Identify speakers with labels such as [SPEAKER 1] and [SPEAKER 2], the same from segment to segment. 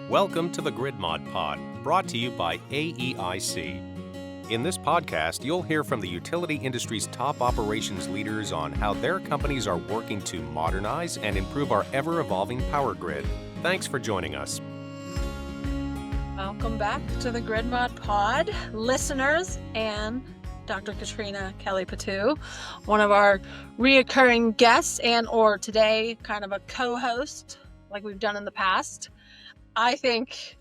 [SPEAKER 1] Welcome to the Grid Mod Pod, brought to you by AEIC. In this podcast, you'll hear from the utility industry's top operations leaders on how their companies are working to modernize and improve our ever-evolving power grid. Thanks for joining us.
[SPEAKER 2] Welcome back to the Grid Mod Pod, listeners, and Dr. Katrina Kelly-Pitou, one of our reoccurring guests or today kind of a co-host like we've done in the past. I think,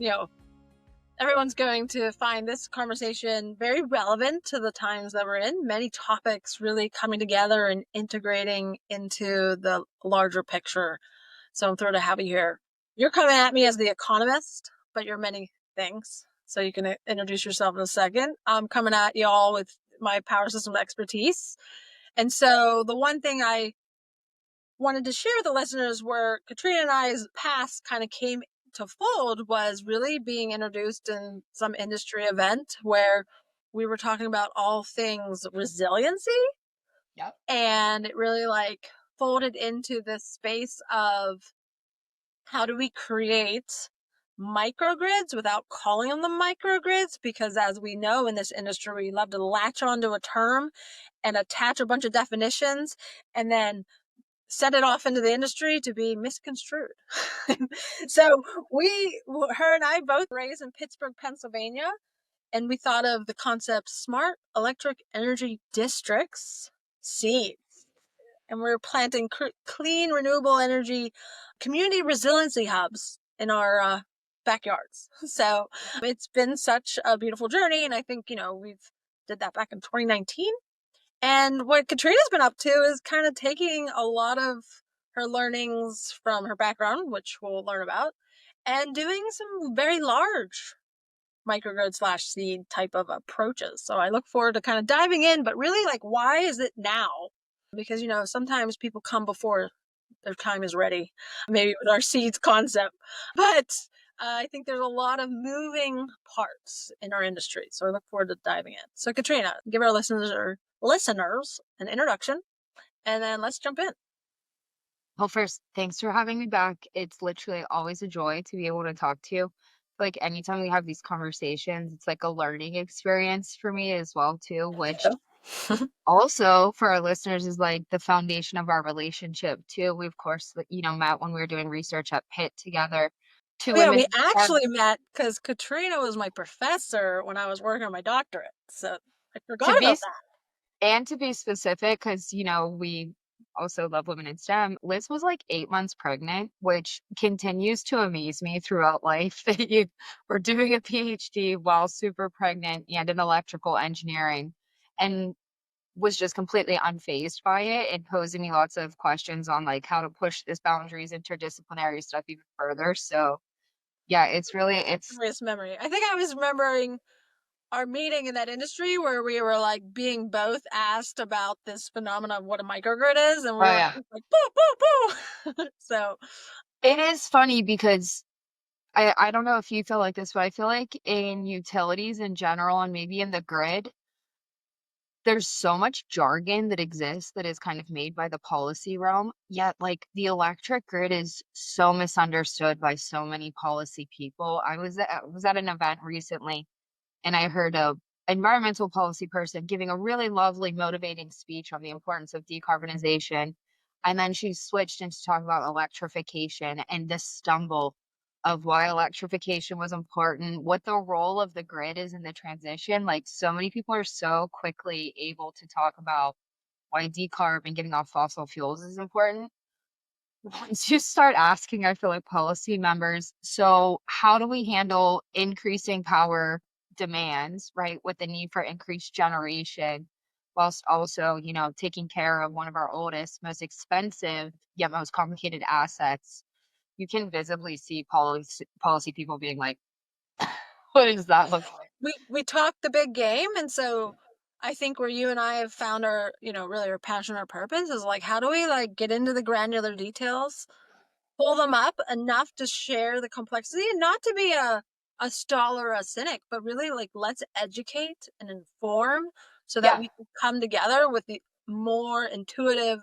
[SPEAKER 2] everyone's going to find this conversation very relevant to the times that we're in. Many topics really coming together and integrating into the larger picture. So I'm thrilled to have you here. You're coming at me as the economist, but you're many things. So you can introduce yourself in a second. I'm coming at you all with my power system expertise. And so the one thing I wanted to share with the listeners where Katrina and I's past kind of came to fold was really being introduced in some industry event where we were talking about all things resiliency.
[SPEAKER 3] Yep.
[SPEAKER 2] And it really folded into this space of how do we create microgrids without calling them the microgrids? Because as we know in this industry, we love to latch onto a term and attach a bunch of definitions and then send it off into the industry to be misconstrued. So her and I both raised in Pittsburgh, Pennsylvania, and we thought of the concept smart electric energy districts, seeds. And we're planting clean, renewable energy, community resiliency hubs in our backyards. So it's been such a beautiful journey. And I think, we've did that back in 2019. And what Katrina's been up to is kind of taking a lot of her learnings from her background, which we'll learn about, and doing some very large microgrid / seed type of approaches. So I look forward to kind of diving in, but really why is it now? Because, sometimes people come before their time is ready, maybe with our seeds concept. But I think there's a lot of moving parts in our industry. So I look forward to diving in. So Katrina, give our listeners an introduction, and then let's jump in.
[SPEAKER 3] Well, first, thanks for having me back. It's literally always a joy to be able to talk to you. Anytime we have these conversations, it's like a learning experience for me as well, too, which also for our listeners is the foundation of our relationship, too. We, of course, met when we were doing research at Pitt together.
[SPEAKER 2] We actually met because Katrina was my professor when I was working on my doctorate. So I forgot about that.
[SPEAKER 3] And to be specific, because, we also love women in STEM, Liz was 8 months pregnant, which continues to amaze me throughout life that you were doing a PhD while super pregnant and in electrical engineering, and was just completely unfazed by it and posing me lots of questions on how to push this boundaries, interdisciplinary stuff even further. So yeah, it's
[SPEAKER 2] memory. I think I was remembering our meeting in that industry where we were being both asked about this phenomenon of what a microgrid is, and we were boo, boo, boo. So
[SPEAKER 3] it is funny because I don't know if you feel like this, but I feel like in utilities in general and maybe in the grid, there's so much jargon that exists that is kind of made by the policy realm. Yet the electric grid is so misunderstood by so many policy people. I was at an event recently and I heard a environmental policy person giving a really lovely, motivating speech on the importance of decarbonization. And then she switched into talking about electrification and the stumble of why electrification was important, what the role of the grid is in the transition. So many people are so quickly able to talk about why decarb and getting off fossil fuels is important. Once you start asking, I feel like policy members, so how do we handle increasing power demands, right, with the need for increased generation, whilst also, taking care of one of our oldest, most expensive, yet most complicated assets? You can visibly see policy people being like, what does that look like?
[SPEAKER 2] We talked the big game, and so I think where you and I have found our, really our passion, our purpose is how do we get into the granular details, pull them up enough to share the complexity, and not to be a stall or a cynic, but really let's educate and inform so that we can come together with the more intuitive,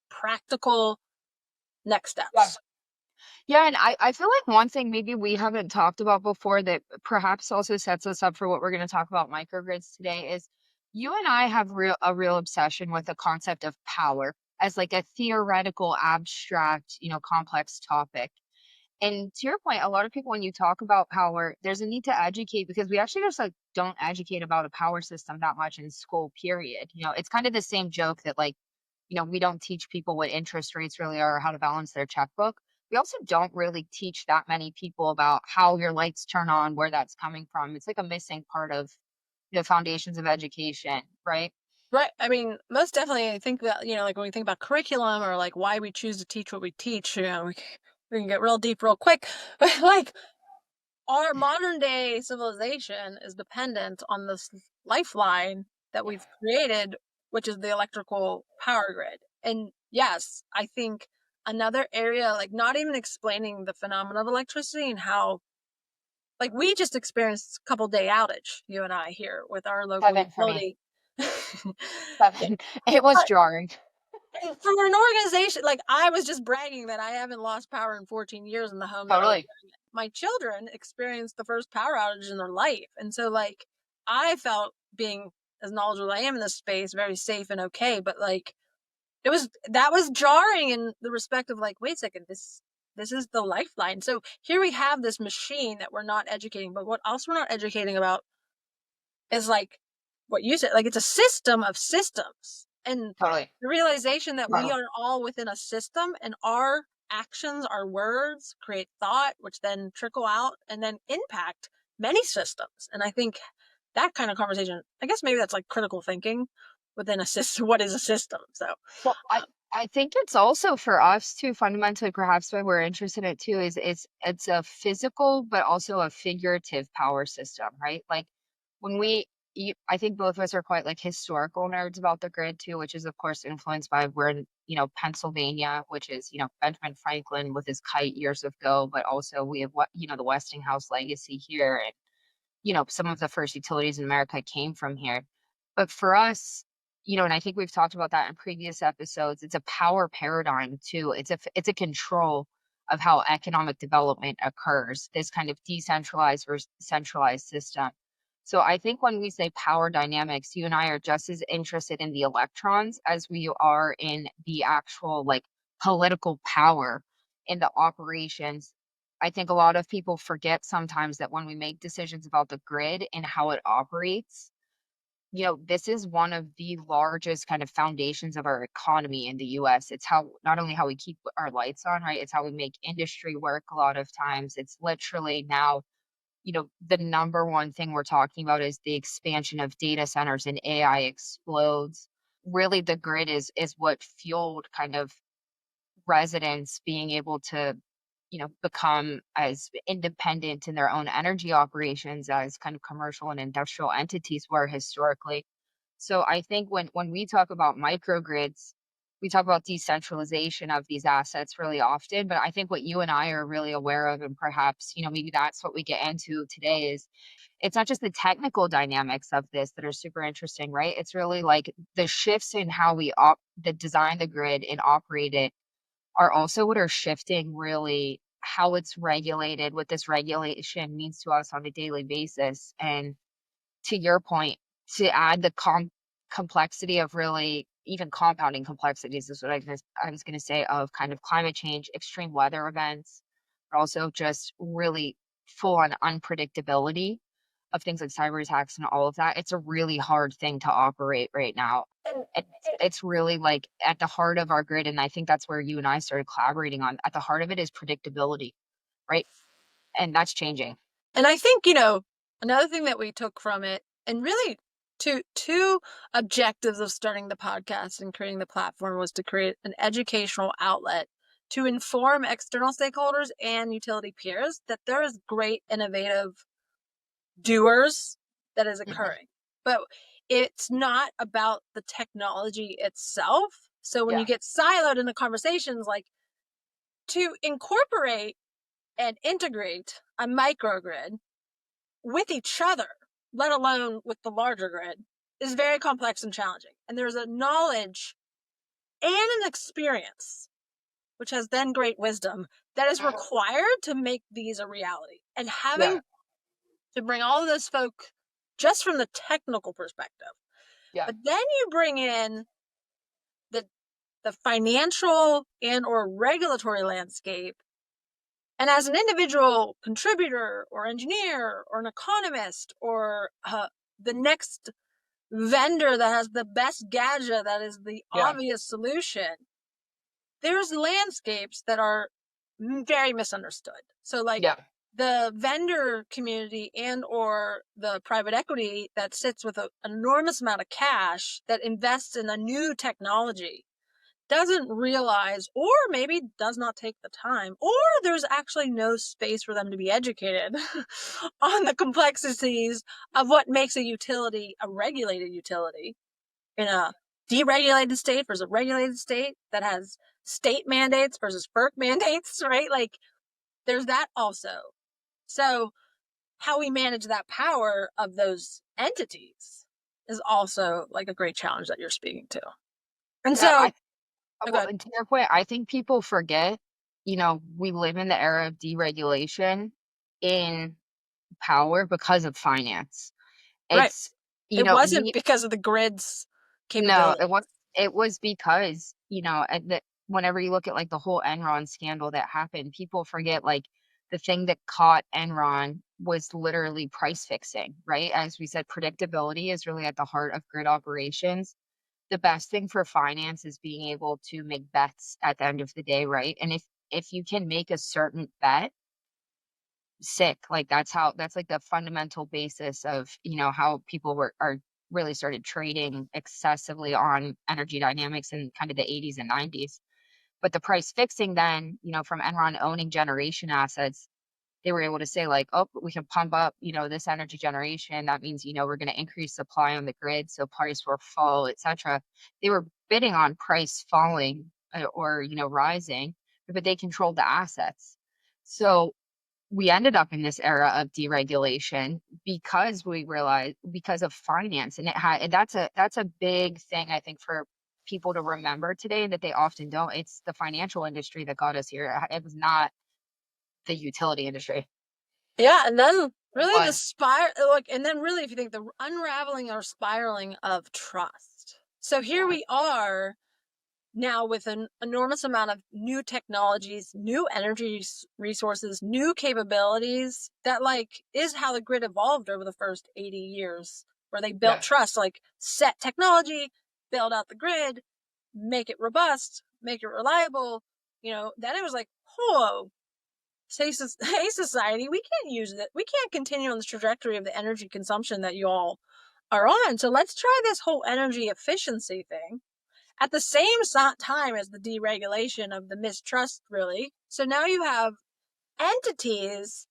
[SPEAKER 2] practical next steps.
[SPEAKER 3] Yeah, and I feel like one thing maybe we haven't talked about before that perhaps also sets us up for what we're going to talk about microgrids today is you and I have a real obsession with the concept of power as like a theoretical, abstract, complex topic. And to your point, a lot of people, when you talk about power, there's a need to educate because we actually just like don't educate about a power system that much in school, period. It's kind of the same joke that like, we don't teach people what interest rates really are or how to balance their checkbook. We also don't really teach that many people about how your lights turn on, where that's coming from. It's like a missing part of the foundations of education, right?
[SPEAKER 2] Right. I mean, most definitely, I think that, like when we think about curriculum or like why we choose to teach what we teach, we can get real deep real quick. But like our modern day civilization is dependent on this lifeline that we've created, which is the electrical power grid. And yes, I think another area, like not even explaining the phenomenon of electricity and how, like we just experienced a couple day outage, you and I here with our local
[SPEAKER 3] 7 for me.
[SPEAKER 2] utility.
[SPEAKER 3] 7. It was jarring.
[SPEAKER 2] For an organization, like I was just bragging that I haven't lost power in 14 years in the home that I was
[SPEAKER 3] Totally.
[SPEAKER 2] living in. My children experienced the first power outage in their life. And so like I felt being as knowledgeable as I am in this space, very safe and okay. But like that was jarring in the respect of like, wait a second, this is the lifeline. So here we have this machine that we're not educating, but what else we're not educating about is like what you said, like it's a system of systems. And
[SPEAKER 3] Totally.
[SPEAKER 2] the realization that we
[SPEAKER 3] Totally.
[SPEAKER 2] are all within a system and our actions, our words create thought, which then trickle out and then impact many systems. And I think that kind of conversation, I guess maybe that's like critical thinking within a system. What is a system? So,
[SPEAKER 3] Well, I think it's also for us too, fundamentally, perhaps why we're interested in it too, is it's a physical but also a figurative power system, right? Like when I think both of us are quite like historical nerds about the grid too, which is of course influenced by we're in, Pennsylvania, which is, Benjamin Franklin with his kite years ago, but also we have what, the Westinghouse legacy here. And some of the first utilities in America came from here. But for us, and I think we've talked about that in previous episodes, it's a power paradigm too. It's a control of how economic development occurs, this kind of decentralized versus centralized system. So I think when we say power dynamics, you and I are just as interested in the electrons as we are in the actual like political power in the operations. I think a lot of people forget sometimes that when we make decisions about the grid and how it operates, this is one of the largest kind of foundations of our economy in the US. It's how not only how we keep our lights on, right? It's how we make industry work a lot of times. It's literally now, the number one thing we're talking about is the expansion of data centers and AI explodes. Really, the grid is what fueled kind of residents being able to become as independent in their own energy operations as kind of commercial and industrial entities were historically. So I think when we talk about microgrids, we talk about decentralization of these assets really often, but I think what you and I are really aware of, and perhaps, maybe that's what we get into today is it's not just the technical dynamics of this that are super interesting, right? It's really like the shifts in how we the design the grid and operate it are also what are shifting really how it's regulated, what this regulation means to us on a daily basis. And to your point, to add the complexity of really even compounding complexities is what I was going to say of kind of climate change, extreme weather events, but also just really full on unpredictability of things like cyber attacks and all of that. It's a really hard thing to operate right now. It's really like at the heart of our grid. And I think that's where you and I started collaborating on. At the heart of it is predictability, right? And that's changing.
[SPEAKER 2] and I think, another thing that we took from it, and really two objectives of starting the podcast and creating the platform was to create an educational outlet to inform external stakeholders and utility peers that there is great innovative doers that is
[SPEAKER 3] Mhm.
[SPEAKER 2] occurring. But it's not about the technology itself. So when you
[SPEAKER 3] Yeah.
[SPEAKER 2] get siloed in the conversations, like to incorporate and integrate a microgrid with each other, let alone with the larger grid, is very complex and challenging. And there's a knowledge and an experience which has then great wisdom, that is required to make these a reality. And having to bring all of those folk just from the technical perspective. But then you bring in the financial and or regulatory landscape. And as an individual contributor or engineer or an economist or the next vendor that has the best gadget that is the obvious solution, there's landscapes that are very misunderstood. So like the vendor community and or the private equity that sits with an enormous amount of cash that invests in a new technology doesn't realize, or maybe does not take the time, or there's actually no space for them to be educated on the complexities of what makes a utility a regulated utility in a deregulated state versus a regulated state that has state mandates versus FERC mandates, right? Like there's that also. So how we manage that power of those entities is also like a great challenge that you're speaking to. And so
[SPEAKER 3] well, and to your point, I think people forget, we live in the era of deregulation in power because of finance.
[SPEAKER 2] right.
[SPEAKER 3] It's,
[SPEAKER 2] It wasn't because of the grid's
[SPEAKER 3] no,
[SPEAKER 2] capability.
[SPEAKER 3] it was because, whenever you look at like the whole Enron scandal that happened, people forget like the thing that caught Enron was literally price fixing, right? As we said, predictability is really at the heart of grid operations. The best thing for finance is being able to make bets at the end of the day, right? And if you can make a certain bet, sick, like that's like the fundamental basis of, how people are really started trading excessively on energy dynamics in kind of the 80s and 90s. But the price fixing then, from Enron owning generation assets, they were able to say like, oh, we can pump up, this energy generation. That means, we're going to increase supply on the grid. So price will fall, etc. They were bidding on price falling or, rising, but they controlled the assets. So we ended up in this era of deregulation because we realized because of finance, and that's a big thing I think for people to remember today that they often don't. It's the financial industry that got us here. It was not the utility industry.
[SPEAKER 2] Yeah, and then really and then really if you think the unraveling or spiraling of trust. So here we are now with an enormous amount of new technologies, new energy resources, new capabilities that like is how the grid evolved over the first 80 years, where they built trust, like set technology, build out the grid, make it robust, make it reliable. Then it was like, whoa, hey society, we can't use it. We can't continue on this trajectory of the energy consumption that you all are on. So let's try this whole energy efficiency thing at the same time as the deregulation of the mistrust, really. So now you have entities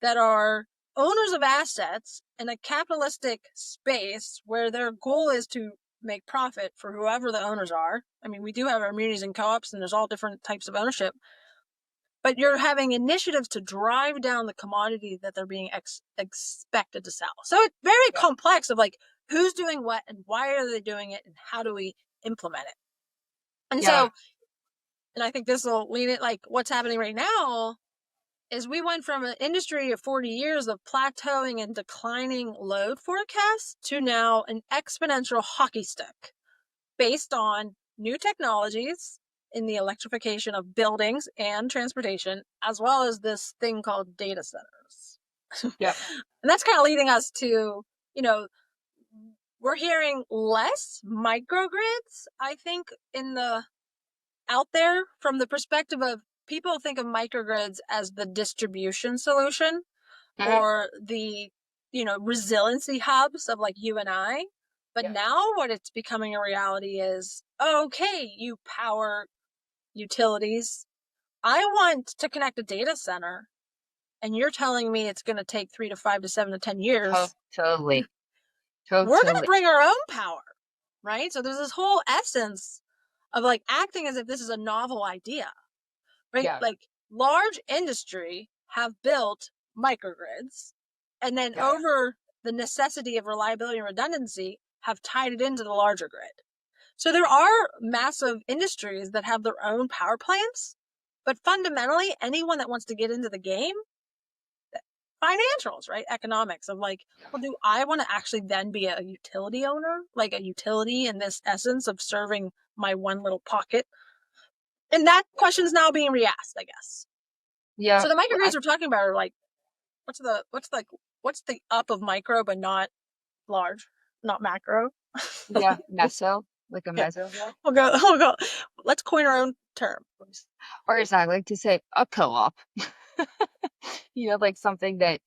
[SPEAKER 2] that are owners of assets in a capitalistic space where their goal is to make profit for whoever the owners are. I mean, we do have our munis and co-ops, and there's all different types of ownership. But you're having initiatives to drive down the commodity that they're being expected to sell. So it's very complex of like who's doing what and why are they doing it and how do we implement it. And so, and I think this will lead it, like what's happening right now is we went from an industry of 40 years of plateauing and declining load forecasts to now an exponential hockey stick based on new technologies in the electrification of buildings and transportation, as well as this thing called data centers. And that's kind of leading us to, we're hearing less microgrids, I think, out there from the perspective of people think of microgrids as the distribution solution or the, resiliency hubs of like you and I. But now what it's becoming a reality is, okay, you power utilities. I want to connect a data center and you're telling me it's going to take 3 to 5 to 7 to 10 years.
[SPEAKER 3] Totally.
[SPEAKER 2] We're going to bring our own power, right? So there's this whole essence of like acting as if this is a novel idea, right? Like large industry have built microgrids and then over the necessity of reliability and redundancy have tied it into the larger grid. So there are massive industries that have their own power plants But fundamentally, anyone that wants to get into the game, financials, right? Economics of like, well, do I want to actually then be a utility owner, like a utility in this essence of serving my one little pocket? And that question is now being re-asked, I guess.
[SPEAKER 3] Yeah.
[SPEAKER 2] So the microgrids we're talking about are like, what's the up of micro but not large, not macro?
[SPEAKER 3] Yeah, meso, like a
[SPEAKER 2] Yeah,
[SPEAKER 3] meso. Yeah.
[SPEAKER 2] we'll go. Let's coin our own term.
[SPEAKER 3] Or as I like to say, a co-op. Like something that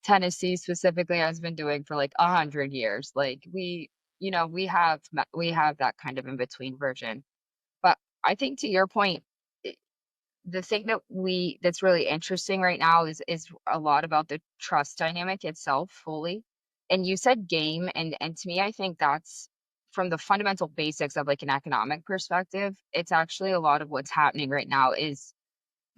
[SPEAKER 3] Tennessee specifically has been doing for like 100 years. Like we have that kind of in between version. But I think to your point, i- the thing that's really interesting right now is a lot about the trust dynamic itself fully. And you said game, and to me, I think that's from the fundamental basics of like an economic perspective. It's actually a lot of what's happening right now is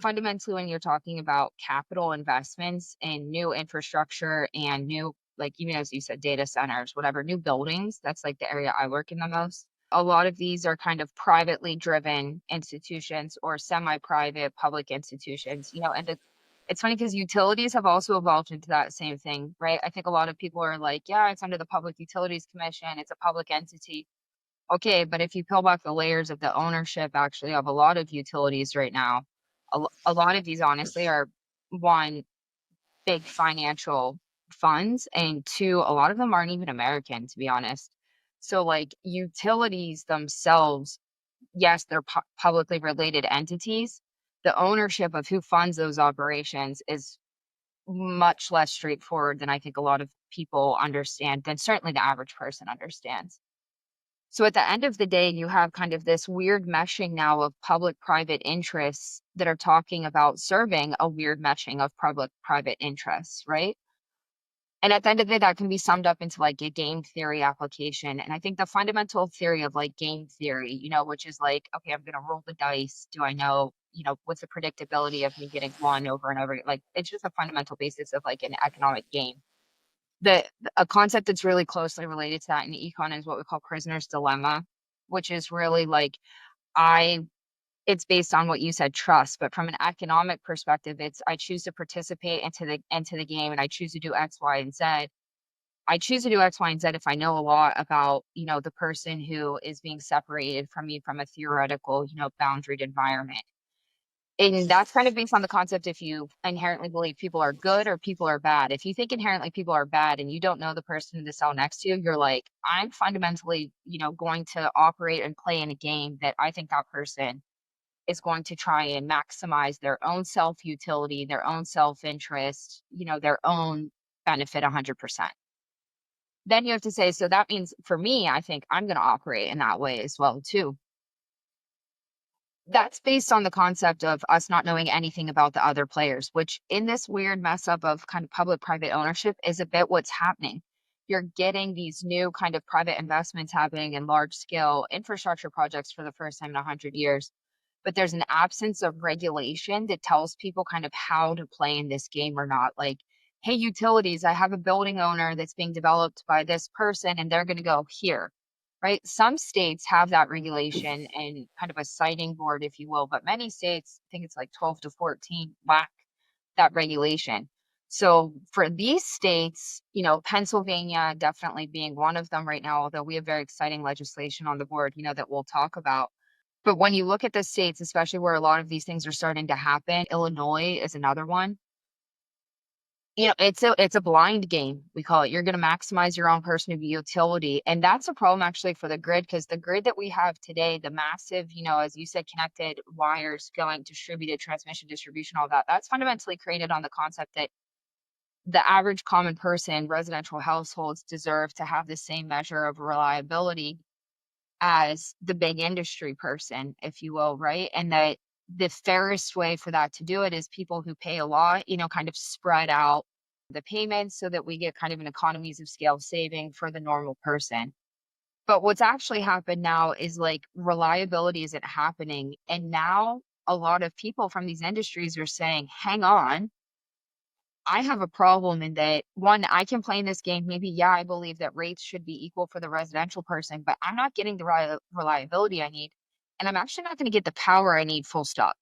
[SPEAKER 3] fundamentally when you're talking about capital investments and new infrastructure and new, like even as you said, data centers, whatever, new buildings, that's like the area I work in the most. A lot of these are kind of privately driven institutions or semi-private public institutions, and it's funny because utilities have also evolved into that same thing, right? I think a lot of people are like, yeah, it's under the Public Utilities Commission, it's a public entity. Okay, but if you peel back the layers of the ownership actually of a lot of utilities right now, a lot of these honestly are one, big financial funds, and two, a lot of them aren't even American, to be honest. So like utilities themselves, yes, they're publicly related entities. The ownership of who funds those operations is much less straightforward than I think a lot of people understand, than certainly the average person understands. So at the end of the day, you have kind of this weird meshing now of public-private interests that are talking about serving a weird meshing of public-private interests, right? And at the end of the day, that can be summed up into like a game theory application. And I think the fundamental theory of like game theory, which is like, okay, I'm going to roll the dice. Do I know, what's the predictability of me getting one over and over? Like, it's just a fundamental basis of like an economic game. The A concept that's really closely related to that in econ is what we call prisoner's dilemma, which is really like I it's based on what you said, trust, but from an economic perspective, it's I choose to participate into the game and I choose to do X, Y, and Z. I choose to do X, Y, and Z if I know a lot about, the person who is being separated from me from a theoretical, boundaried environment. And that's kind of based on the concept if you inherently believe people are good or people are bad. If you think inherently people are bad and you don't know the person in the cell next to you, you're like, I'm fundamentally, going to operate and play in a game that I think that person is going to try and maximize their own self-utility, their own self-interest, their own benefit 100%. Then you have to say, so that means for me, I think I'm going to operate in that way as well, too. That's based on the concept of us not knowing anything about the other players, which in this weird mess up of kind of public-private ownership is a bit what's happening. You're getting these new kind of private investments happening in large scale infrastructure projects for the first time in 100 years. But there's an absence of regulation that tells people kind of how to play in this game or not. Like, hey, utilities, I have a building owner that's being developed by this person and they're going to go here, right? Some states have that regulation and kind of a siting board, if you will, but many states, I think it's like 12 to 14, lack that regulation. So for these states, Pennsylvania definitely being one of them right now, although we have very exciting legislation on the board, that we'll talk about. But when you look at the states, especially where a lot of these things are starting to happen, Illinois is another one. It's a blind game, we call it. You're going to maximize your own personal utility. And that's a problem actually for the grid, because the grid that we have today, the massive, as you said, connected wires going distributed transmission, distribution, all that, that's fundamentally created on the concept that the average common person, residential households deserve to have the same measure of reliability as the big industry person, if you will, right? And that the fairest way for that to do it is people who pay a lot, kind of spread out the payments so that we get kind of an economies of scale saving for the normal person. But what's actually happened now is like reliability isn't happening. And now a lot of people from these industries are saying, hang on, I have a problem in that one, I can play in this game. Maybe, yeah, I believe that rates should be equal for the residential person, but I'm not getting the reliability I need. And I'm actually not going to get the power I need, full stop.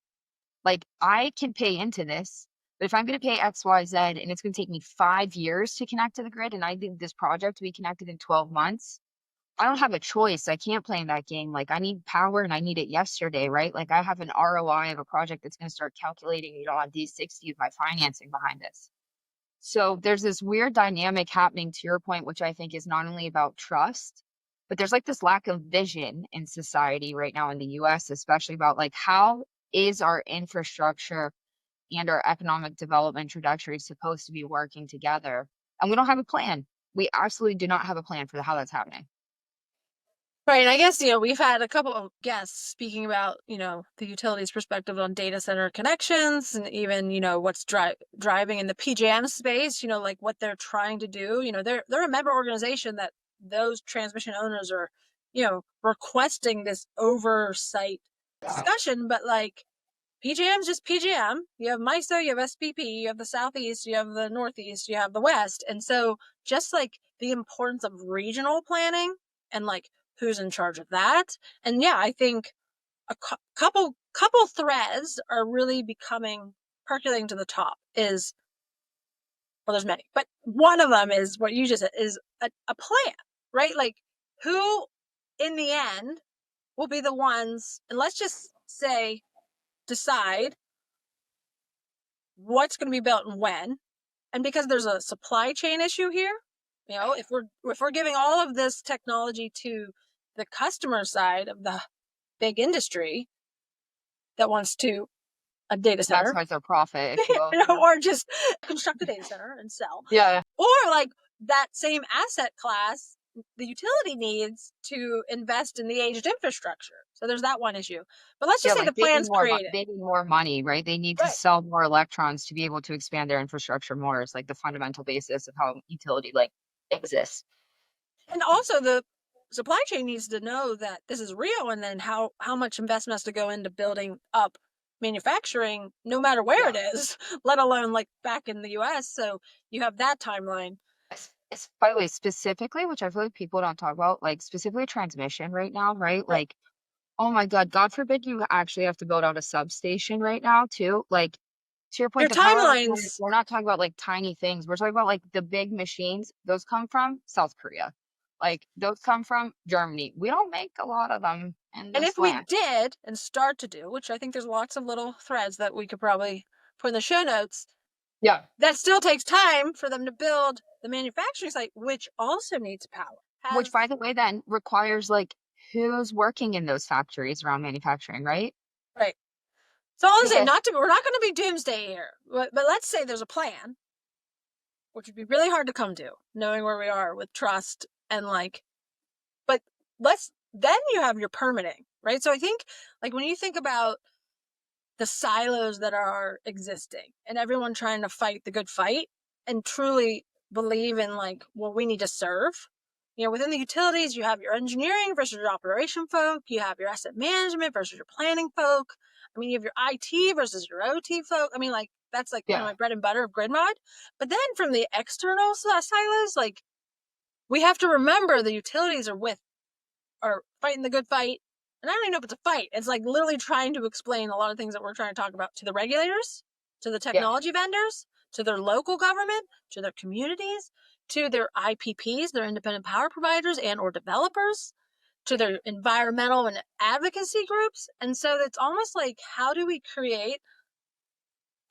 [SPEAKER 3] Like, I can pay into this, but if I'm going to pay X, Y, Z, and it's going to take me 5 years to connect to the grid, and I need this project to be connected in 12 months, I don't have a choice. I can't play in that game. Like, I need power and I need it yesterday, right? Like, I have an ROI of a project that's going to start calculating, on D60 of my financing behind this. So there's this weird dynamic happening, to your point, which I think is not only about trust, but there's like this lack of vision in society right now in the US, especially about like how is our infrastructure and our economic development trajectory supposed to be working together? And we don't have a plan. We absolutely do not have a plan for how that's happening.
[SPEAKER 2] Right. And I guess, we've had a couple of guests speaking about, the utilities perspective on data center connections and even, what's driving in the PJM space, like what they're trying to do. They're a member organization that those transmission owners are, requesting this oversight discussion. But like PJM's just PJM. You have MISO, you have SPP, you have the Southeast, you have the Northeast, you have the West. And so just like the importance of regional planning and like who's in charge of that. And yeah, I think a couple threads are really becoming percolating to the top is, well, there's many, but one of them is what you just said is a plan, right? Like who in the end will be the ones, and let's just say decide what's going to be built and when. And because there's a supply chain issue here, if we're giving all of this technology to the customer side of the big industry that wants to a data center,
[SPEAKER 3] Maximize their profit, if you will.
[SPEAKER 2] or just construct a data center and sell,
[SPEAKER 3] Yeah.
[SPEAKER 2] or like that same asset class, the utility needs to invest in the aged infrastructure. So there's that one issue. But let's just
[SPEAKER 3] Yeah,
[SPEAKER 2] say
[SPEAKER 3] like
[SPEAKER 2] the plan's created.
[SPEAKER 3] they need more money, right? They need to
[SPEAKER 2] Right.
[SPEAKER 3] sell more electrons to be able to expand their infrastructure more. It's like the fundamental basis of how utility like exists.
[SPEAKER 2] And also the supply chain needs to know that this is real, and then how much investment has to go into building up manufacturing no matter where it is, let alone like back in the US. So you have that timeline.
[SPEAKER 3] It's, by the way, specifically, which I feel like people don't talk about, like specifically transmission right now, right?
[SPEAKER 2] Right.
[SPEAKER 3] Like, oh my God, God forbid you actually have to build out a substation right now too. Like, to your
[SPEAKER 2] Your
[SPEAKER 3] point, the power electronics,
[SPEAKER 2] timelines.
[SPEAKER 3] we're not talking about like tiny things. We're talking about like the big machines. Those come from South Korea. Like those come from Germany. We don't make a lot of them in
[SPEAKER 2] And
[SPEAKER 3] this
[SPEAKER 2] if we
[SPEAKER 3] land.
[SPEAKER 2] did and start to do, which I think there's lots of little threads that we could probably put in the show notes,
[SPEAKER 3] Yeah.
[SPEAKER 2] that still takes time for them to build the manufacturing site, which also needs power.
[SPEAKER 3] Which, by the way, then requires like who's working in those factories around manufacturing, right?
[SPEAKER 2] Right. So I'll say
[SPEAKER 3] Because
[SPEAKER 2] we're not going to be doomsday here, but let's say there's a plan, which would be really hard to come to, knowing where we are with trust and like, but then you have your permitting, right? So I think like when you think about the silos that are existing and everyone trying to fight the good fight and truly believe in like, well, we need to serve. Within the utilities, you have your engineering versus your operation folk. You have your asset management versus your planning folk. I mean, you have your IT versus your OT folk. I mean, like, that's like kind of
[SPEAKER 3] yeah,
[SPEAKER 2] my bread and butter of grid mod. But then from the external silos, like, we have to remember the utilities are fighting the good fight. And I don't even know if it's a fight. It's like literally trying to explain a lot of things that we're trying to talk about to the regulators, to the
[SPEAKER 3] yeah,
[SPEAKER 2] technology vendors, to their local government, to their communities, to their IPPs, their independent power providers and or developers, to their environmental and advocacy groups. And so it's almost like, how do we create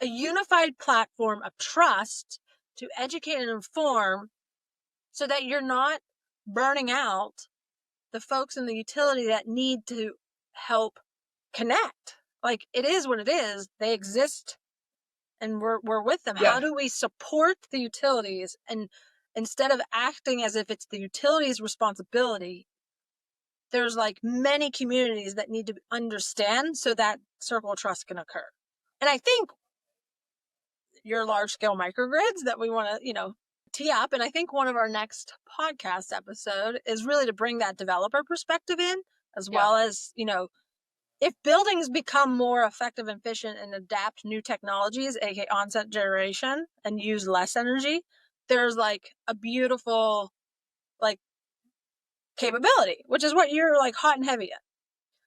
[SPEAKER 2] a unified platform of trust to educate and inform so that you're not burning out the folks in the utility that need to help connect? Like, it is what it is. They exist and we're with them.
[SPEAKER 3] yeah.
[SPEAKER 2] How do we support the utilities, and instead of acting as if it's the utilities' responsibility, there's like many communities that need to understand so that circle of trust can occur. And I think your large scale microgrids that we want to, tee up. And I think one of our next podcast episode is really to bring that developer perspective in, as
[SPEAKER 3] Yeah.
[SPEAKER 2] well as, if buildings become more effective and efficient and adapt new technologies, aka onset generation, and use less energy, there's like a beautiful like capability, which is what you're like hot and heavy at.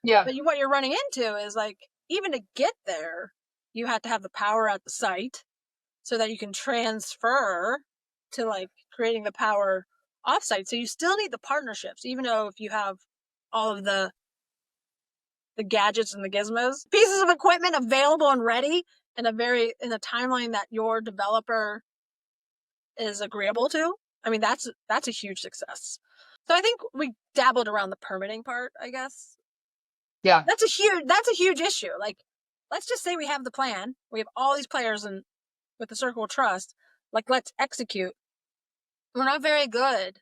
[SPEAKER 3] Yeah.
[SPEAKER 2] But what you're running into is like, even to get there, you have to have the power at the site so that you can transfer to like creating the power offsite. So you still need the partnerships, even though if you have all of the gadgets and the gizmos, pieces of equipment available and ready in a timeline that your developer is agreeable to. I mean, that's a huge success. So I think we dabbled around the permitting part, I guess.
[SPEAKER 3] Yeah.
[SPEAKER 2] That's a huge issue. Like, let's just say we have the plan. We have all these players and with the circle of trust. Like, let's execute. We're not very good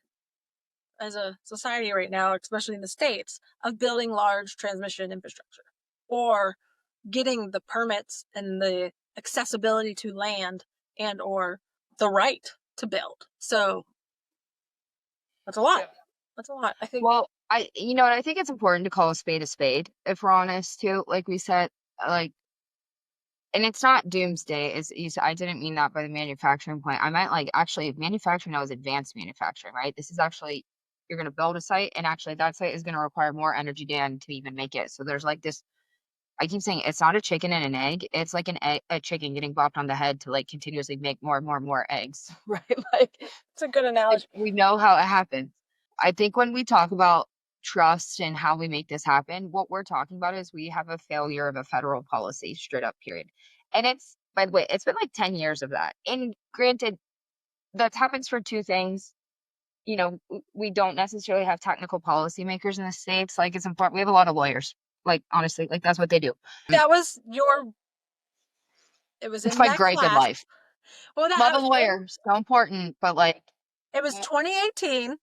[SPEAKER 2] as a society right now, especially in the States, of building large transmission infrastructure or getting the permits and the accessibility to land and or the right to build. So that's a lot.
[SPEAKER 3] Yeah.
[SPEAKER 2] That's a lot. I think.
[SPEAKER 3] Well, I think it's important to call a spade, if we're honest too. Like we said, like, and it's not doomsday, as you said. I didn't mean that by the manufacturing point. I meant like actually manufacturing now is advanced manufacturing, right? This is actually, you're going to build a site, and actually that site is going to require more energy than to even make it. So there's like this, I keep saying it's not a chicken and an egg. It's like a chicken getting bopped on the head to like continuously make more and more and more eggs, right? Like,
[SPEAKER 2] It's a good analogy.
[SPEAKER 3] we know how it happens. I think when we talk about trust and how we make this happen, what we're talking about is we have a failure of a federal policy, straight up, period. And it's, by the way, it's been like 10 years of that. And granted, that happens for two things. We don't necessarily have technical policymakers in the States. Like, it's important. We have a lot of lawyers. Like, honestly, like that's what they do.
[SPEAKER 2] That was it was
[SPEAKER 3] It's
[SPEAKER 2] in
[SPEAKER 3] my
[SPEAKER 2] that
[SPEAKER 3] gripe in
[SPEAKER 2] class.
[SPEAKER 3] life.
[SPEAKER 2] Well,
[SPEAKER 3] Love a lawyer, so important, but like,
[SPEAKER 2] it was 2018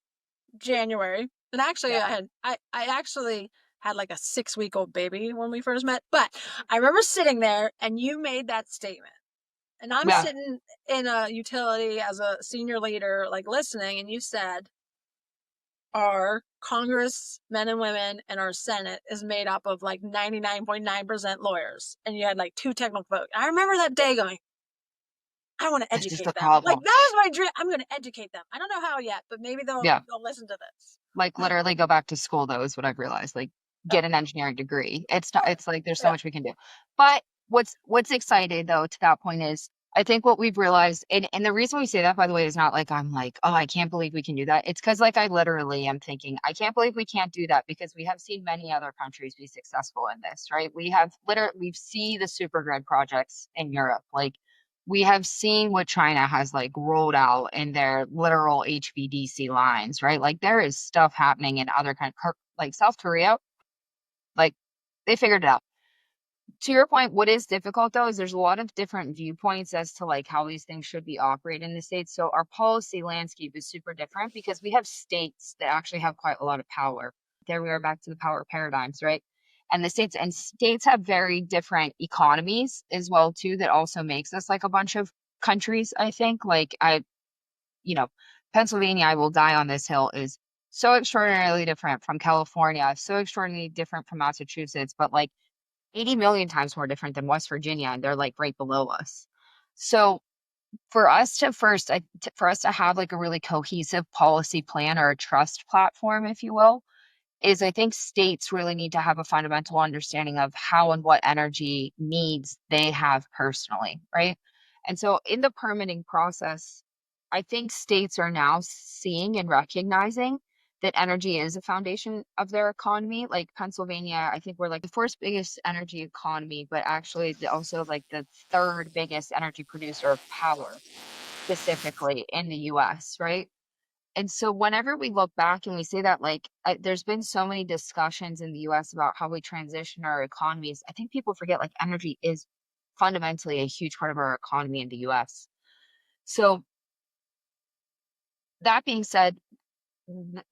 [SPEAKER 2] January, and actually
[SPEAKER 3] yeah.
[SPEAKER 2] I actually had like a 6-week-old baby when we first met. But I remember sitting there, and you made that statement, and I'm
[SPEAKER 3] Yeah.
[SPEAKER 2] sitting in a utility as a senior leader, like listening, and you said, our Congress men and women and our Senate is made up of like 99.9% lawyers, and you had like 2 technical votes. I remember that day going, I want to
[SPEAKER 3] It's just
[SPEAKER 2] educate
[SPEAKER 3] a
[SPEAKER 2] them. Like,
[SPEAKER 3] problem.
[SPEAKER 2] that was my dream. I'm going to educate them. I don't know how yet, but maybe they'll
[SPEAKER 3] Yeah.
[SPEAKER 2] listen to this.
[SPEAKER 3] Like literally go back to school though is what I've realized. Like get an engineering degree. It's not, it's like there's so
[SPEAKER 2] Yeah.
[SPEAKER 3] much we can do. But what's exciting though to that point is I think what we've realized, and the reason we say that, by the way, is not like I'm like, oh, I can't believe we can do that. It's because like I literally am thinking, I can't believe we can't do that because we have seen many other countries be successful in this, right? We've seen the super grid projects in Europe. Like we have seen what China has like rolled out in their literal HVDC lines, right? Like there is stuff happening in other like South Korea, like they figured it out. To your point, what is difficult though is there's a lot of different viewpoints as to like how these things should be operated in the states. So our policy landscape is super different because we have states that actually have quite a lot of power. There we are back to the power paradigms, right? And states have very different economies as well too, that also makes us like a bunch of countries, I think. Like you know, Pennsylvania, I will die on this hill, is so extraordinarily different from California, so extraordinarily different from Massachusetts, but like 80 million times more different than West Virginia, and they're like right below us. So for us to have like a really cohesive policy plan or a trust platform, if you will, is I think states really need to have a fundamental understanding of how and what energy needs they have personally, right? And so in the permitting process, I think states are now seeing and recognizing that energy is a foundation of their economy. Like Pennsylvania, I think we're like the fourth biggest energy economy, but actually also like the third biggest energy producer of power, specifically in the US, right? And so whenever we look back and we say that, like, there's been so many discussions in the US about how we transition our economies. I think people forget like energy is fundamentally a huge part of our economy in the US. So that being said,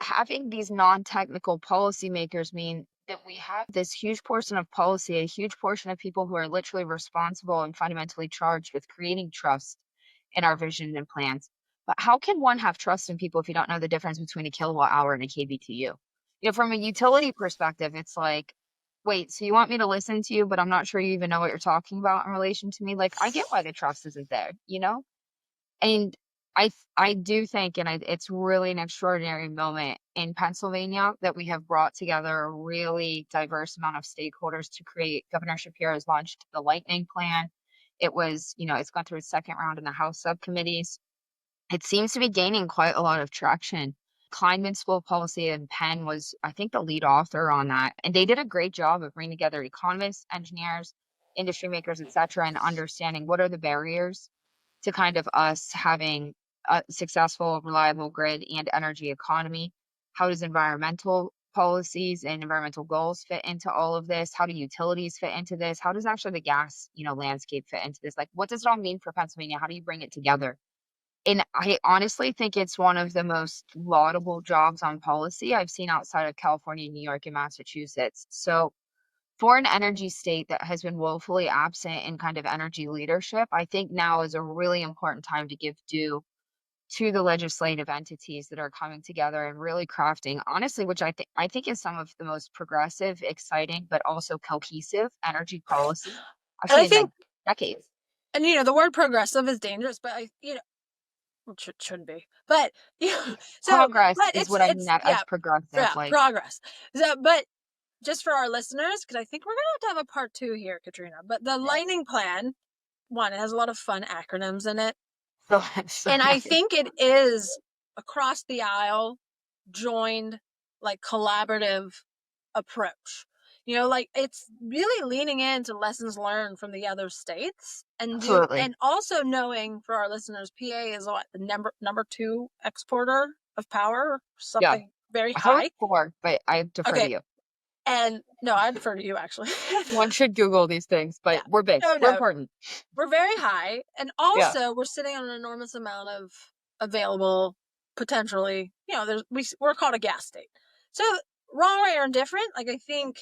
[SPEAKER 3] having these non-technical policymakers mean that we have this huge portion of policy, a huge portion of people who are literally responsible and fundamentally charged with creating trust in our vision and plans. But how can one have trust in people if you don't know the difference between a kilowatt hour and a kBTU? From a utility perspective, it's like, wait, so you want me to listen to you, but I'm not sure you even know what you're talking about in relation to me? Like, I get why the trust isn't there, you know? And I do think, and it's really an extraordinary moment in Pennsylvania that we have brought together a really diverse amount of stakeholders to create. Governor Shapiro has launched the Lightning Plan. It was, it's gone through its second round in the House subcommittees. It seems to be gaining quite a lot of traction. Kleinman School of Policy and Penn was, I think, the lead author on that. And they did a great job of bringing together economists, engineers, industry makers, et cetera, and understanding what are the barriers to kind of us having a successful, reliable grid and energy economy. How does environmental policies and environmental goals fit into all of this? How do utilities fit into this? How does actually the gas, landscape fit into this? Like, what does it all mean for Pennsylvania? How do you bring it together? And I honestly think it's one of the most laudable jobs on policy I've seen outside of California, New York, and Massachusetts. So for an energy state that has been woefully absent in kind of energy leadership, I think now is a really important time to give due to the legislative entities that are coming together and really crafting, honestly, which I think is some of the most progressive, exciting, but also cohesive energy policy I've
[SPEAKER 2] And
[SPEAKER 3] seen
[SPEAKER 2] I
[SPEAKER 3] in like
[SPEAKER 2] think,
[SPEAKER 3] decades.
[SPEAKER 2] and the word progressive is dangerous, but it shouldn't be. But
[SPEAKER 3] Progress
[SPEAKER 2] but
[SPEAKER 3] is what I mean
[SPEAKER 2] it's
[SPEAKER 3] as progressive.
[SPEAKER 2] yeah,
[SPEAKER 3] Like,
[SPEAKER 2] progress. So, but just for our listeners, because I think we're gonna have to have a part 2 here, Katrina. But the Lightning Plan, one, it has a lot of fun acronyms in it,
[SPEAKER 3] so
[SPEAKER 2] and I
[SPEAKER 3] nice.
[SPEAKER 2] think it is across the aisle, joined, like, collaborative approach. Like, it's really leaning into lessons learned from the other states,
[SPEAKER 3] Absolutely.
[SPEAKER 2] and also knowing, for our listeners, PA is what, the number 2 exporter of power,
[SPEAKER 3] Yeah.
[SPEAKER 2] something very
[SPEAKER 3] I thought it was
[SPEAKER 2] high.
[SPEAKER 3] 4, but I defer to
[SPEAKER 2] Okay,
[SPEAKER 3] you.
[SPEAKER 2] and no, I defer to you, actually.
[SPEAKER 3] One should Google these things, but
[SPEAKER 2] Yeah,
[SPEAKER 3] we're big. We're
[SPEAKER 2] no,
[SPEAKER 3] important.
[SPEAKER 2] we're very high, and
[SPEAKER 3] Yeah.
[SPEAKER 2] also we're sitting on an enormous amount of available, potentially, we're called a gas state. So, wrong, right, or indifferent, like, I think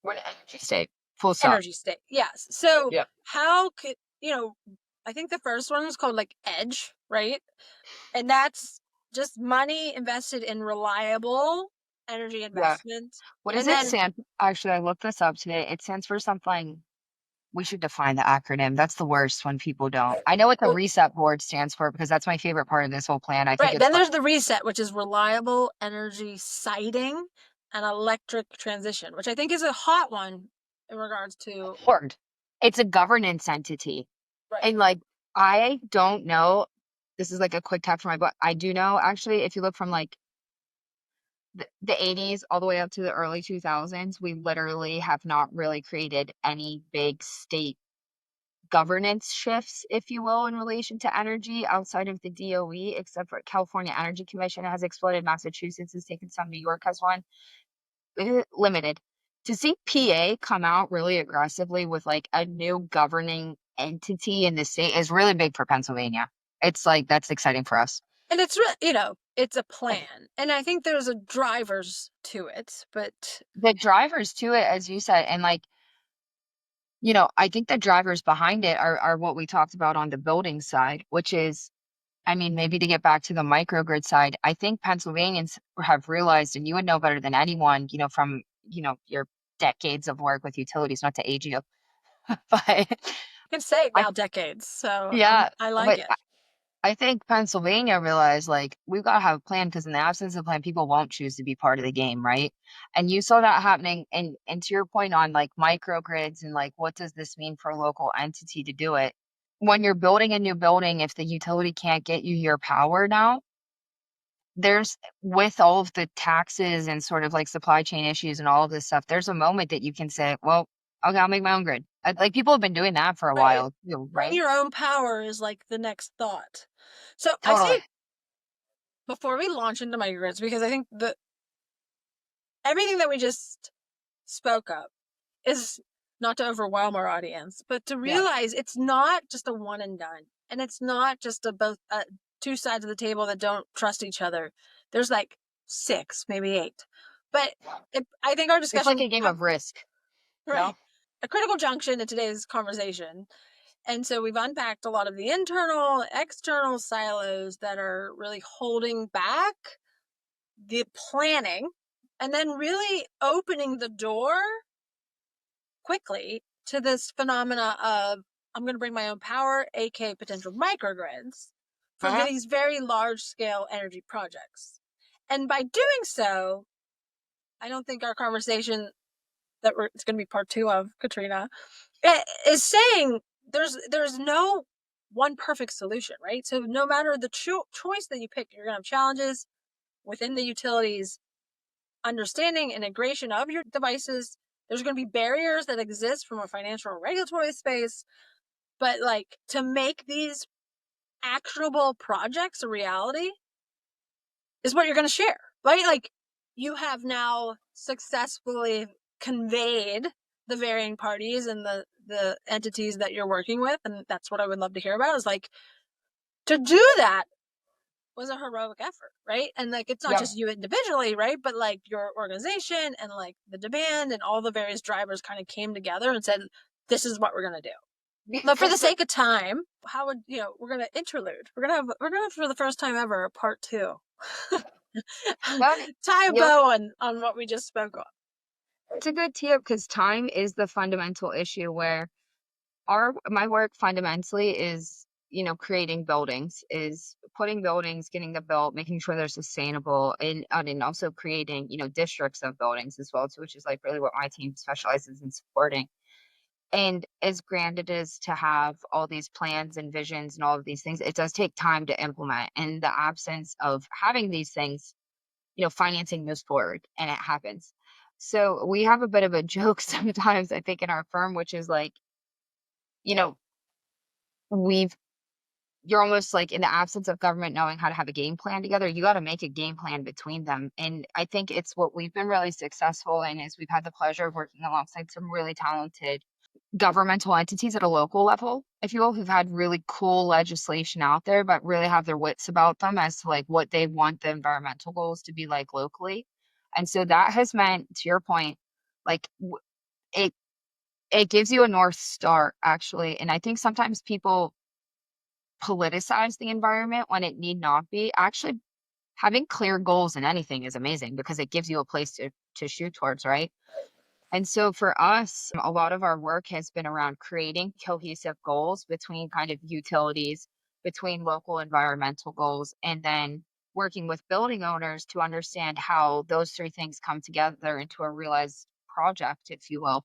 [SPEAKER 3] We're an energy state. Full stop.
[SPEAKER 2] energy state, yes. So
[SPEAKER 3] Yeah.
[SPEAKER 2] how could, I think the first one was called, like, EDGE, right? And that's just money invested in reliable energy
[SPEAKER 3] Yeah.
[SPEAKER 2] investment.
[SPEAKER 3] What does
[SPEAKER 2] And
[SPEAKER 3] it
[SPEAKER 2] then,
[SPEAKER 3] stand? Actually, I looked this up today. It stands for something. We should define the acronym. That's the worst when people don't. I know what the
[SPEAKER 2] well,
[SPEAKER 3] reset board stands for because that's my favorite part of this whole plan. I think
[SPEAKER 2] right,
[SPEAKER 3] it's
[SPEAKER 2] then there's the reset, which is reliable energy siting and electric transition, which I think is a hot one in regards to,
[SPEAKER 3] board. It's a governance entity.
[SPEAKER 2] right.
[SPEAKER 3] And like, I don't know. This is like a quick tap from my book. I do know actually, if you look from like the 80s all the way up to the early 2000s, we literally have not really created any big state governance shifts, if you will, in relation to energy outside of the DOE, except for California Energy Commission has exploded. Massachusetts has taken some. New York has one. Limited. To see PA come out really aggressively with like a new governing entity in the state is really big for Pennsylvania. It's like that's exciting for us.
[SPEAKER 2] And it's, it's a plan. And I think there's a drivers to it, but
[SPEAKER 3] The drivers to it, as you said, and like, I think the drivers behind it are what we talked about on the building side, which is, I mean, maybe to get back to the microgrid side, I think Pennsylvanians have realized, and you would know better than anyone, from, your decades of work with utilities, not to age you, but
[SPEAKER 2] I can say it
[SPEAKER 3] I,
[SPEAKER 2] now, decades. So
[SPEAKER 3] yeah,
[SPEAKER 2] I like
[SPEAKER 3] but
[SPEAKER 2] it.
[SPEAKER 3] I think Pennsylvania realized like we've got to have a plan because in the absence of a plan, people won't choose to be part of the game, right? And you saw that happening. And to your point on like microgrids and like what does this mean for a local entity to do it? When you're building a new building, if the utility can't get you your power now, there's with all of the taxes and sort of like supply chain issues and all of this stuff, there's a moment that you can say, well, okay, I'll make my own grid. Like people have been doing that for a
[SPEAKER 2] Right.
[SPEAKER 3] while too,
[SPEAKER 2] Bring
[SPEAKER 3] right?
[SPEAKER 2] your own power is like the next thought. So I
[SPEAKER 3] Totally.
[SPEAKER 2] think before we launch into microgrids, because I think that everything that we just spoke of is not to overwhelm our audience, but to
[SPEAKER 3] Yeah.
[SPEAKER 2] realize it's not just a one and done, and it's not just a both two sides of the table that don't trust each other. There's like 6, maybe 8, but I think our
[SPEAKER 3] It's like
[SPEAKER 2] discussion
[SPEAKER 3] a game of Risk. No?
[SPEAKER 2] right, a critical junction in today's conversation. And so we've unpacked a lot of the internal, external silos that are really holding back the planning, and then really opening the door quickly to this phenomena of, I'm going to bring my own power, aka potential microgrids, for
[SPEAKER 3] Uh-huh.
[SPEAKER 2] these very large scale energy projects. And by doing so, I don't think our conversation it's going to be part 2 of, Katrina, is saying there's no one perfect solution, right? So no matter the choice that you pick, you're going to have challenges within the utilities, understanding integration of your devices. There's going to be barriers that exist from a financial or regulatory space, but like to make these actionable projects a reality is what you're going to share, right? Like you have now successfully conveyed the varying parties and the entities that you're working with, and that's what I would love to hear about, is like to do that was a heroic effort, right? And like it's not
[SPEAKER 3] Yeah.
[SPEAKER 2] just you individually, right? But like your organization and like the demand and all the various drivers kind of came together and said, this is what we're going to do. But for the sake of time, how would we're gonna interlude. We're gonna have for the first time ever a part two. Tie a
[SPEAKER 3] Yep.
[SPEAKER 2] bow on what we just spoke on.
[SPEAKER 3] It's a good tip because time is the fundamental issue where my work fundamentally is, creating buildings, is putting buildings, getting them built, making sure they're sustainable, and also creating, districts of buildings as well too, which is like really what my team specializes in supporting. And as grand it is to have all these plans and visions and all of these things, it does take time to implement. In the absence of having these things, financing moves forward and it happens. So we have a bit of a joke sometimes, I think, in our firm, which is like, you know, we've you're almost like in the absence of government knowing how to have a game plan together, you got to make a game plan between them. And I think it's what we've been really successful in is we've had the pleasure of working alongside some really talented governmental entities at a local level, if you will, who've had really cool legislation out there, but really have their wits about them as to like what they want the environmental goals to be like locally. And so that has meant, to your point, like it it gives you a north star actually. And I think sometimes people politicize the environment when it need not be. Actually, having clear goals in anything is amazing because it gives you a place to shoot towards, right? And so for us, a lot of our work has been around creating cohesive goals between kind of utilities, between local environmental goals, and then working with building owners to understand how those three things come together into a realized project, if you will.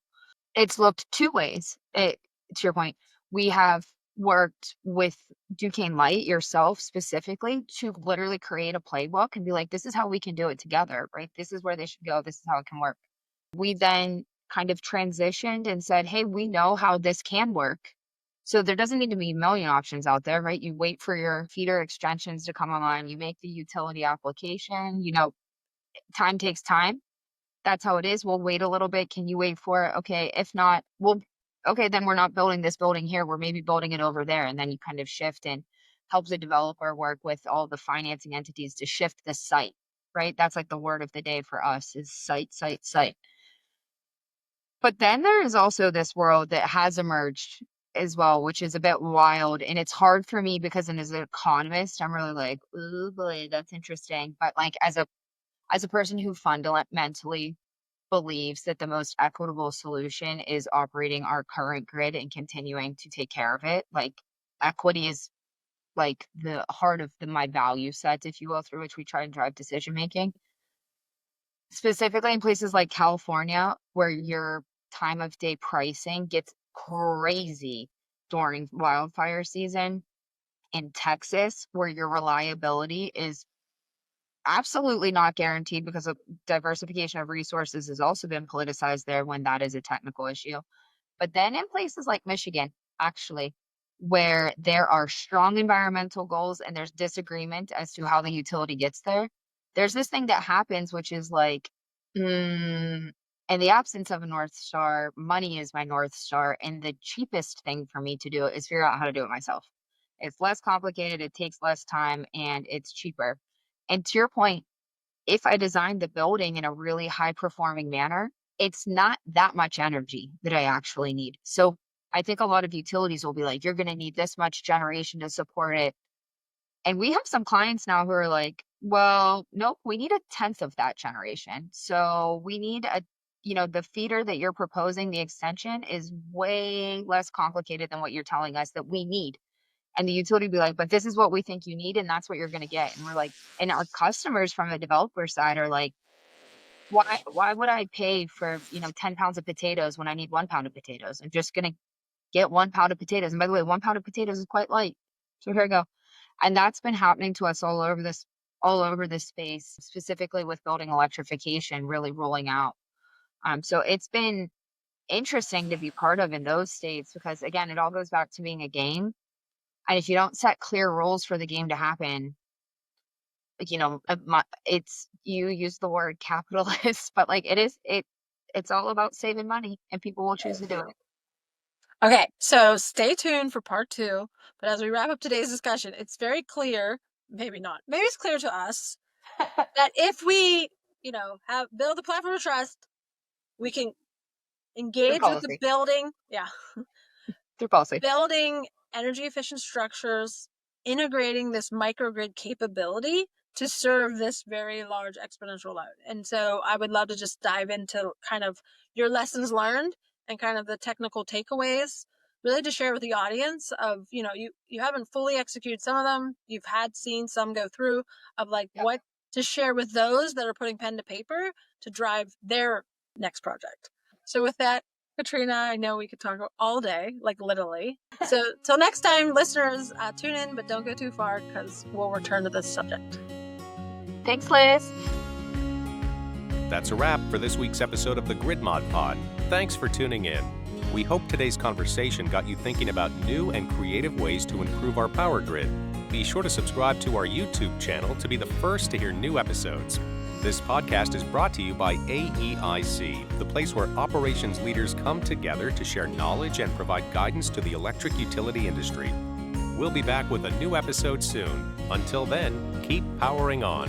[SPEAKER 3] It's looked two ways. To your point, we have worked with Duquesne Light, yourself specifically, to literally create a playbook and be like, this is how we can do it together, right? This is where they should go. This is how it can work. We then kind of transitioned and said, hey, we know how this can work. So there doesn't need to be a million options out there, right? You wait for your feeder extensions to come online, you make the utility application, time takes time. That's how it is. We'll wait a little bit. Can you wait for it? Okay. If not, okay, then we're not building this building here. We're maybe building it over there. And then you kind of shift and help the developer work with all the financing entities to shift the site, right? That's like the word of the day for us is site, site, site. But then there is also this world that has emerged as well, which is a bit wild. And it's hard for me because as an economist, I'm really like, oh boy, that's interesting. But like as a person who fundamentally believes that the most equitable solution is operating our current grid and continuing to take care of it, like equity is like the heart of my value set, if you will, through which we try and drive decision making. Specifically in places like California, where your time of day pricing gets crazy during wildfire season, in Texas, where your reliability is absolutely not guaranteed because of diversification of resources has also been politicized there when that is a technical issue. But then in places like Michigan, actually, where there are strong environmental goals and there's disagreement as to how the utility gets there, there's this thing that happens, which is like, in the absence of a North Star, money is my North Star. And the cheapest thing for me to do is figure out how to do it myself. It's less complicated, it takes less time, and it's cheaper. And to your point, if I design the building in a really high performing manner, it's not that much energy that I actually need. So I think a lot of utilities will be like, you're going to need this much generation to support it. And we have some clients now who are like, well, nope, we need a tenth of that generation. So we need the feeder that you're proposing, the extension is way less complicated than what you're telling us that we need. And the utility be like, but this is what we think you need, and that's what you're going to get. And we're like, and our customers from the developer side are like, why would I pay for 10 pounds of potatoes when I need 1 pound of potatoes? I'm just going to get 1 pound of potatoes. And by the way, 1 pound of potatoes is quite light. So here we go. And that's been happening to us all over this space, specifically with building electrification really rolling out. So it's been interesting to be part of in those states because, again, it all goes back to being a game. And if you don't set clear rules for the game to happen, like, it's, you use the word capitalist, but like it's all about saving money and people will choose to do it.
[SPEAKER 2] Okay, so stay tuned for part 2. But as we wrap up today's discussion, it's very clear, maybe not, maybe it's clear to us that if we, build a platform of trust, we can engage with the building. Yeah.
[SPEAKER 3] Through policy.
[SPEAKER 2] Building energy efficient structures, integrating this microgrid capability to serve this very large exponential load. And so I would love to just dive into kind of your lessons learned and kind of the technical takeaways, really to share with the audience of, you haven't fully executed some of them, you've seen some go through, of like what to share with those that are putting pen to paper to drive their next project. So with that, Katrina, I know we could talk all day, like literally. So till next time, listeners, tune in, but don't go too far because we'll return to this subject.
[SPEAKER 3] Thanks, Liz.
[SPEAKER 1] That's a wrap for this week's episode of the Grid Mod Pod. Thanks for tuning in. We hope today's conversation got you thinking about new and creative ways to improve our power grid. Be sure to subscribe to our YouTube channel to be the first to hear new episodes. This podcast is brought to you by AEIC, the place where operations leaders come together to share knowledge and provide guidance to the electric utility industry. We'll be back with a new episode soon. Until then, keep powering on.